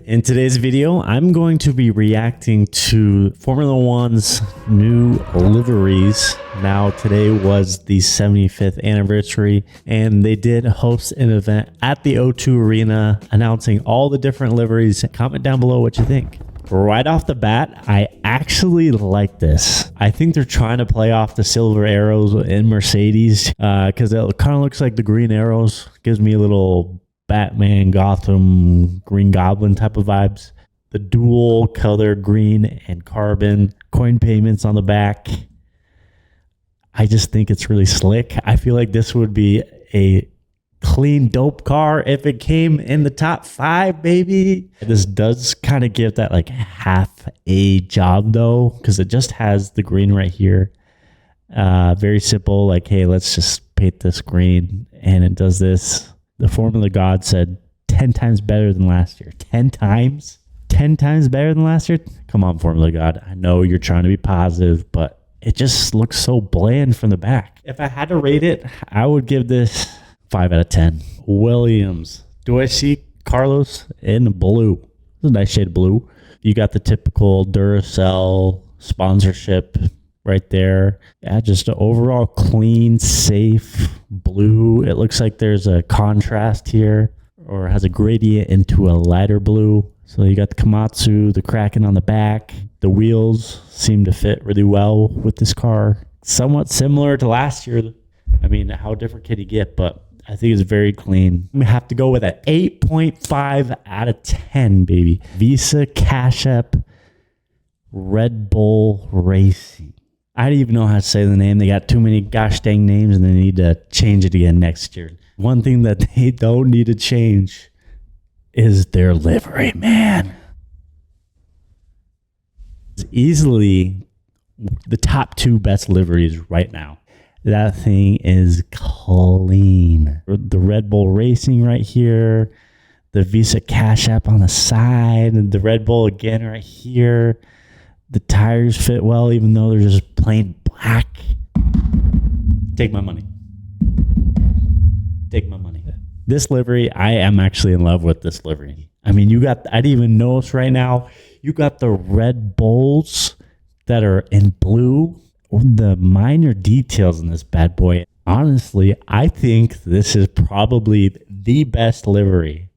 In today's video, I'm going to be reacting to Formula One's new liveries. Now, today was the 75th anniversary, and they did host an event at the O2 Arena announcing all the different liveries. Comment down below what you think. Right off the bat, I actually like this. I think they're trying to play off the silver arrows in Mercedes because it kind of looks like the green arrows. Gives me a little Batman, Gotham, Green Goblin type of vibes. The dual color green and carbon coin payments on the back. I just think it's really slick. I feel like this would be a clean, dope car if it came in the top 5, baby. This does kind of give that like half a job though, because it just has the green right here. Very simple, like, hey, let's just paint this green, and it does this. The Formula God said 10 times better than last year. 10 times? 10 times better than last year? Come on, Formula God. I know you're trying to be positive, but it just looks so bland from the back. If I had to rate it, I would give this 5 out of 10. Williams. Do I see Carlos in blue? It's a nice shade of blue. You got the typical Duracell sponsorship right there. Yeah, just an overall clean, safe blue. It looks like there's a contrast here, or has a gradient into a lighter blue. So you got the Komatsu, the Kraken on the back. The wheels seem to fit really well with this car. Somewhat similar to last year. I mean, how different can you get? But I think it's very clean. I'm going to have to go with an 8.5 out of 10, baby. Visa Cash App Red Bull Racing. I don't even know how to say the name. They got too many gosh dang names, and they need to change it again next year. One thing that they don't need to change is their livery, man. It's easily the top 2 best liveries right now. That thing is clean. The Red Bull Racing right here. The Visa Cash App on the side. And the Red Bull again right here. The tires fit well, even though they're just plain black. Take my money. Take my money. This livery, I am actually in love with this livery. I mean, I didn't even notice right now, you got the Red Bulls that are in blue. The minor details in this bad boy. Honestly, I think this is probably the best livery.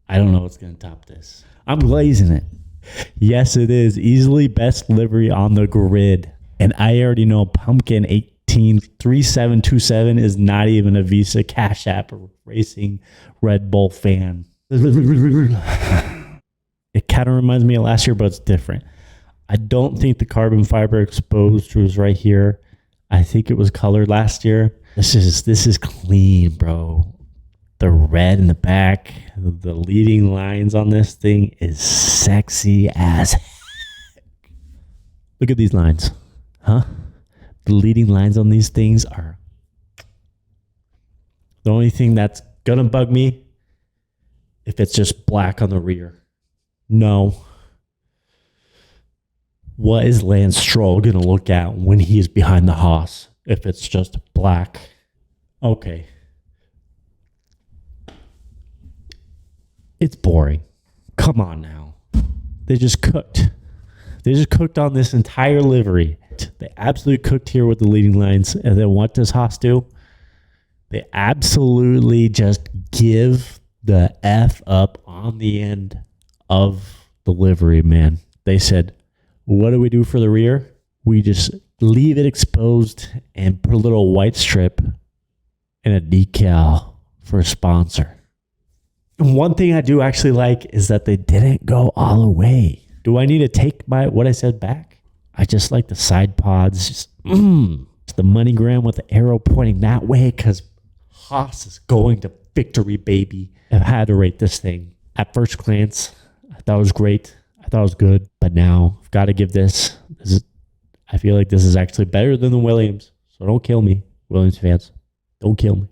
I don't know what's going to top this. I'm glazing it. Yes, it is easily best livery on the grid. And I already know Pumpkin 183727 is not even a Visa Cash App Racing Red Bull fan. It kind of reminds me of last year, but it's different. I don't think the carbon fiber exposed was right here. I think it was colored last year. This is clean, bro. The red in the back, the leading lines on this thing is sexy as heck. Look at these lines. Huh? The leading lines on these things are... The only thing that's gonna bug me, if it's just black on the rear. No. What is Lance Stroll gonna look at when he is behind the Haas if it's just black? Okay. It's boring. Come on now. They just cooked. They just cooked on this entire livery. They absolutely cooked here with the leading lines. And then what does Haas do? They absolutely just give the F up on the end of the livery, man. They said, what do we do for the rear? We just leave it exposed and put a little white strip and a decal for a sponsor. One thing I do actually like is that they didn't go all the way. Do I need to take what I said back? I just like the side pods. Just, the MoneyGram with the arrow pointing that way because Haas is going to victory, baby. I've had to rate this thing. At first glance, I thought it was great. I thought it was good. But now I've got to give this. I feel like this is actually better than the Williams. So don't kill me, Williams fans. Don't kill me.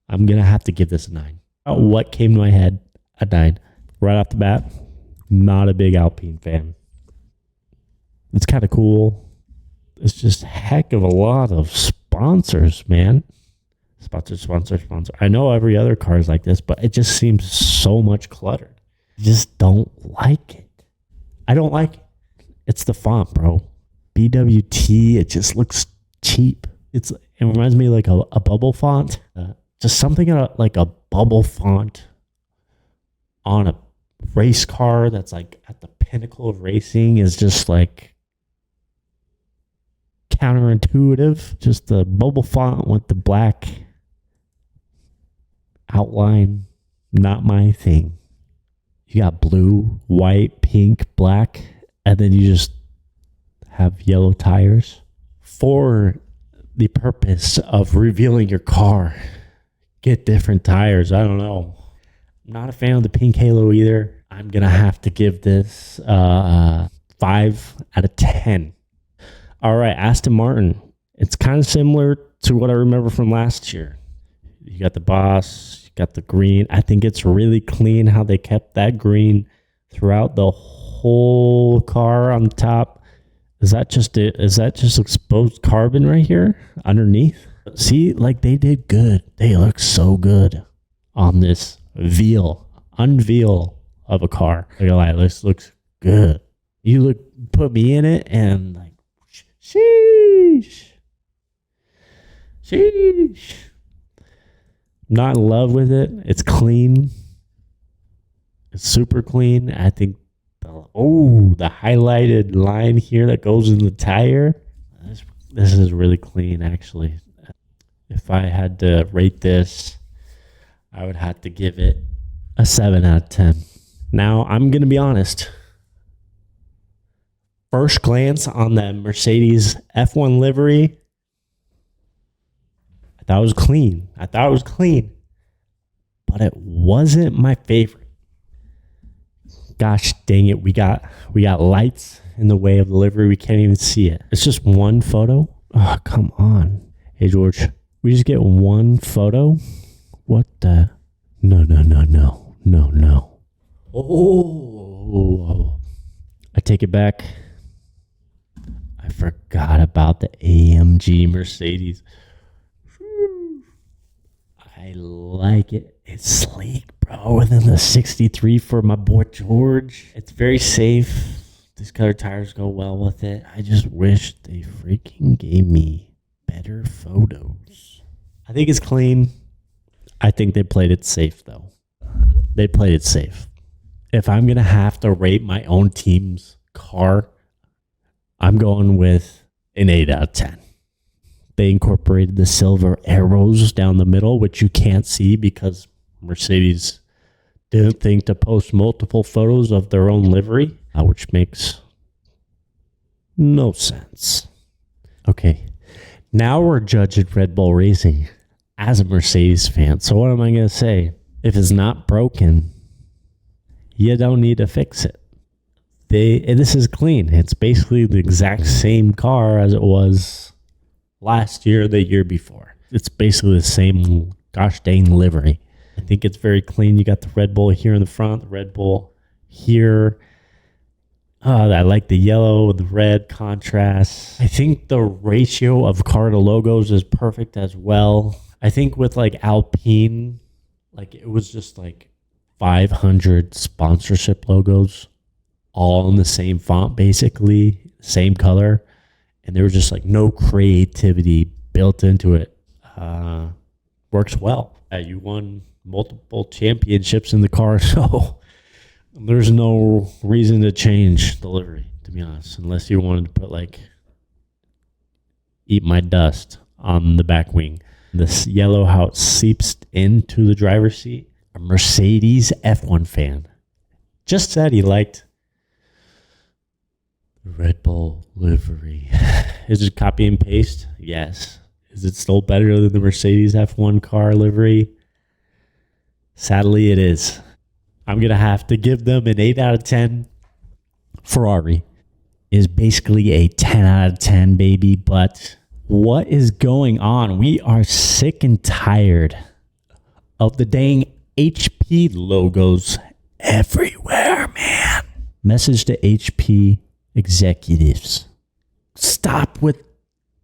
I'm going to have to give this a 9. What came to my head? A 9. Right off the bat, not a big Alpine fan. It's kind of cool. It's just a heck of a lot of sponsors, man. Sponsor. I know every other car is like this, but it just seems so much cluttered. Just don't like it. I don't like it. It's the font, bro. BWT, it just looks cheap. It reminds me like a bubble font. Just something like a bubble font on a race car that's like at the pinnacle of racing is just like counterintuitive. Just the bubble font with the black outline, not my thing. You got blue, white, pink, black, and then you just have yellow tires for the purpose of revealing your car. Get different tires. I don't know. I'm not a fan of the pink halo either. I'm going to have to give this 5 out of 10. All right, Aston Martin. It's kind of similar to what I remember from last year. You got the boss, you got the green. I think it's really clean how they kept that green throughout the whole car on top. Is that just exposed carbon right here underneath? See, like they did good. They look so good on this unveil of a car. Like, this looks good. You put me in it and like, sheesh. I'm not in love with it. It's clean. It's super clean. I think the highlighted line here that goes in the tire. This is really clean, actually. If I had to rate this, I would have to give it a 7 out of 10. Now, I'm going to be honest. First glance on that Mercedes F1 livery, I thought it was clean. But it wasn't my favorite. Gosh dang it, we got lights in the way of the livery. We can't even see it. It's just one photo. Oh, come on. Hey, George, we just get one photo? What the? No. Oh, I take it back. I forgot about the AMG Mercedes. I like it. It's sleek, bro. And then the 63 for my boy George. It's very safe. These color tires go well with it. I just wish they freaking gave me better photos. I think it's clean. I think they played it safe, though. They played it safe. If I'm going to have to rate my own team's car, I'm going with an 8 out of 10. They incorporated the silver arrows down the middle, which you can't see because Mercedes didn't think to post multiple photos of their own livery, which makes no sense. Okay, now we're judging Red Bull Racing as a Mercedes fan. So what am I going to say? If it's not broken, you don't need to fix it. This is clean. It's basically the exact same car as it was last year, the year before. It's basically the same gosh dang livery. I think it's very clean. You got the Red Bull here in the front, the Red Bull here. I like the yellow, the red contrast. I think the ratio of car to logos is perfect as well. I think with like Alpine, like it was just like 500 sponsorship logos all in the same font, basically, same color. And there was just like no creativity built into it. Works well. You won multiple championships in the car, so there's no reason to change the livery, to be honest, unless you wanted to put like Eat My Dust on the back wing. This yellow, how it seeps into the driver's seat. A Mercedes F1 fan just said he liked the Red Bull livery. Is it copy and paste? Yes. Is it still better than the Mercedes F1 car livery? Sadly, it is. I'm going to have to give them an 8 out of 10. Ferrari is basically a 10 out of 10, baby. But what is going on? We are sick and tired of the dang HP logos everywhere, man. Message to HP executives. Stop with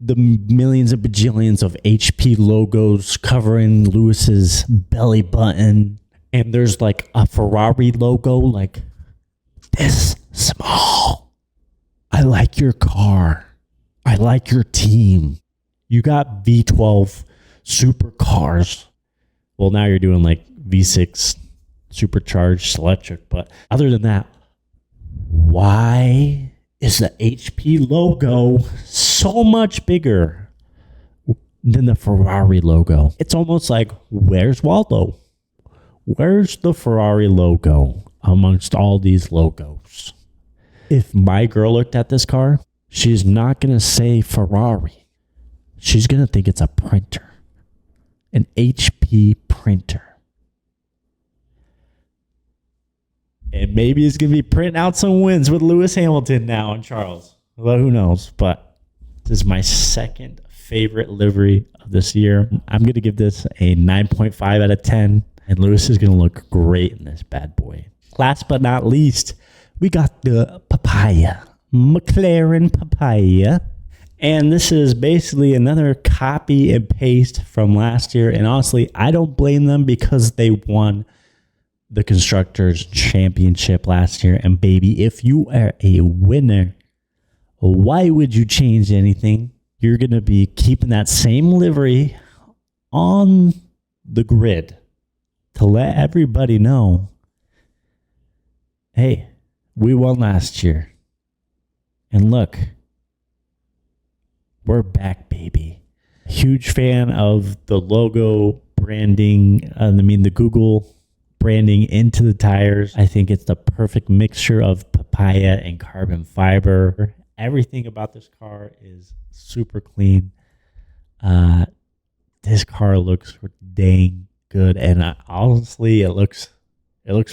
the millions and bajillions of HP logos covering Lewis's belly button and there's like a Ferrari logo like this small. I like your car. I like your team. You got V12 supercars. Well, now you're doing like V6 supercharged electric, but other than that, why is the HP logo so much bigger than the Ferrari logo? It's almost like, where's Waldo? Where's the Ferrari logo amongst all these logos? If my girl looked at this car, she's not going to say Ferrari. She's going to think it's a printer, an HP printer. And maybe it's going to be printing out some wins with Lewis Hamilton now and Charles. Well, who knows? But this is my second favorite livery of this year. I'm going to give this a 9.5 out of 10. And Lewis is going to look great in this bad boy. Last but not least, we got the Papaya. McLaren Papaya. And this is basically another copy and paste from last year. And honestly, I don't blame them because they won the Constructors' Championship last year. And baby, if you are a winner, why would you change anything? You're going to be keeping that same livery on the grid to let everybody know, hey, we won last year. And look, we're back, baby. Huge fan of the logo branding. The Google branding into the tires. I think it's the perfect mixture of papaya and carbon fiber. Everything about this car is super clean. This car looks dang good, and honestly, it looks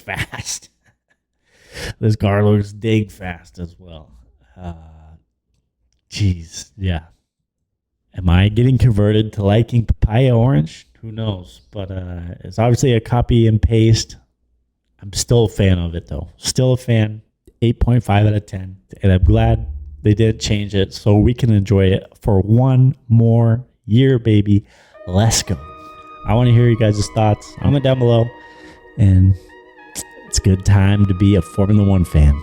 fast. This car looks dang fast as well. Jeez, yeah. Am I getting converted to liking papaya orange? Who knows? But it's obviously a copy and paste. I'm still a fan of it, though. Still a fan. 8.5 out of 10. And I'm glad they did change it so we can enjoy it for one more year, baby. Let's go. I want to hear you guys' thoughts. Comment down below. And it's a good time to be a Formula One fan.